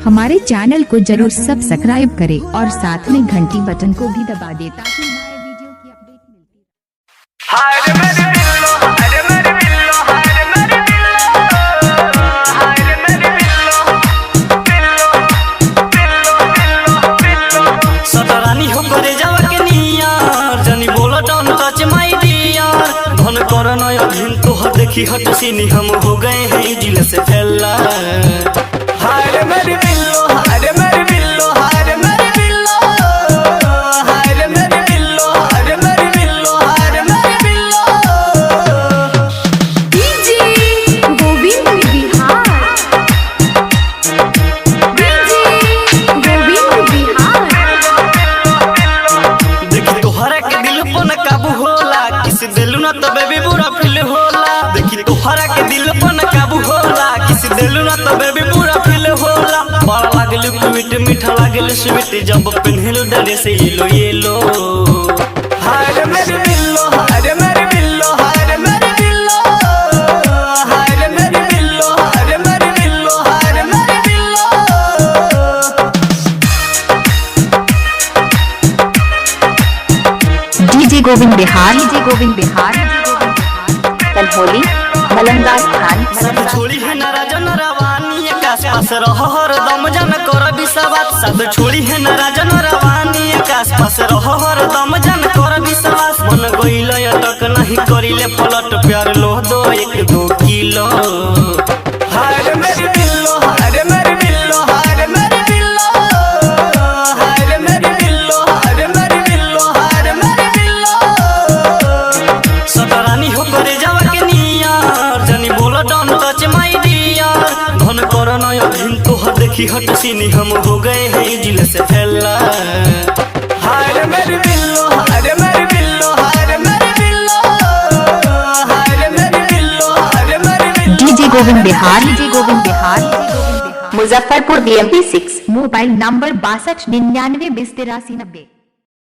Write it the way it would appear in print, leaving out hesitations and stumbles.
हमारे चैनल को जरूर सब्सक्राइब करें और साथ में घंटी बटन को भी दबा दें ताकि नए वीडियो की अपडेट मिलती रहे। सटरानी हो करे जावा के नियार जानी बोला डोंट टच माय डियर धन कर नया दिन तोहर देखी हट सीनी हम हो गए हैं दिल से फैला हाय मेरी बिल्लो हाय मेरी बिल्लो हाय मेरी बिल्लो हाय मेरी बिल्लो हाय मेरी बिल्लो हाय मेरी बिल्लो डीजे गोविंद बिहार देखी तोहरा के दिल पर न काबू होला किसी दिलू ना तो बेबी बुरा फील होला देखी तोहरा के दिल पर न काबू होला किसी दिलू ना तो बेबी बुरा फील होला बड़ा लागल मीठ मीठा लागल स्वीट जब पहनलू ड्रेस येलो येलो हाय मेरी बिल्लो हाय मेरी बिल्लो हाय मेरी बिल्लो हाय मेरी बिल्लो हाय मेरी बिल्लो हाय मेरी बिल्लो डीजे गोविंद बिहार कल होली मलंगा स्थान छोड़ी है नाराज नरवानी आकाश पास रह हरदम जन कर विश्वास सब छोड़ी है नाराज नरवानी आकाश पास रह हरदम जन कर विश्वास मन गइल अटक नहीं करिले पलट प्यार लो दो 1-2 किलो हाय मेरी बिल्लो हाय मेरी बिल्लो हाय मेरी बिल्लो हाय मेरी बिल्लो हाय मेरी बिल्लो हाय मेरी बिल्लो सटरानी हो करे जावा के नियार जानी बोला डोंट टच माय डियर धन कर नया दिन तोहर देखी हट सीनी हम हो गए हैं दिल से फैला हाय मेरी बिल्लो हाय मेरी बिल्लो हाय मेरी बिल्लो हाय मेरी बिल्लो हाय मेरी बिल्लो DJ Govind Bihar Muzaffarpur BMP 6 mobile number 6299208390।